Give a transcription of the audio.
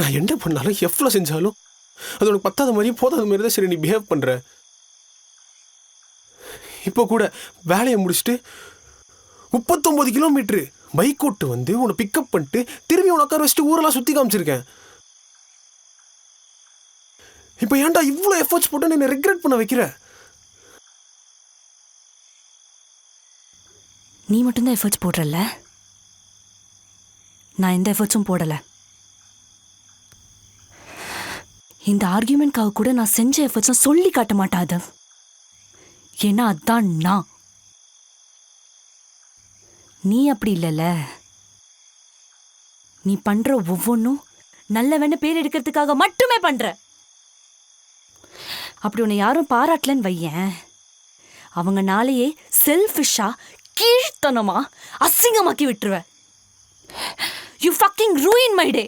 நான் என்ன பண்ணாலும் எவ்வளோ செஞ்சாலும் அது உனக்கு பத்தாத மாதிரியும் போதாத மாதிரி தான் சரி நீ பிஹேவ் பண்ணுற. இப்போ கூட வேலையை முடிச்சுட்டு 39 கிலோமீட்டரு பைக் ஓட்டு வந்து உன்னை பிக்கப் பண்ணிட்டு திரும்பி உனக்கு உட்கார வச்சுட்டு ஊரெல்லாம் சுற்றி காமிச்சிருக்கேன். இப்போ ஏன்டா இவ்வளோ எஃபர்ட்ஸ் போட்டு என்னை ரெக்ரெட் பண்ண வைக்கிற? நீ மட்டும்தான் எஃபர்ட்ஸ் போடுறல்ல, நான் எந்த எஃபர்ட்ஸும் போடலை. இந்த ஆர்கியூமெண்ட்காக கூட நான் செஞ்ச எஃபர்ட்ஸும் சொல்லி காட்ட மாட்டாது. ஏன்னா அதான் நான். நீ அப்படி இல்லைல்ல. நீ பண்ற ஒவ்வொன்றும் நல்லவன்னு பேர் எடுக்கிறதுக்காக மட்டுமே பண்ற. அப்படி உன்னை யாரும் பாராட்டலன்னு வையேன், அவங்க நாளையே செல்ஃபிஷா கீழ்த்தனமா அசிங்கமாக்கி விட்டுருவ. You fucking ruin my day.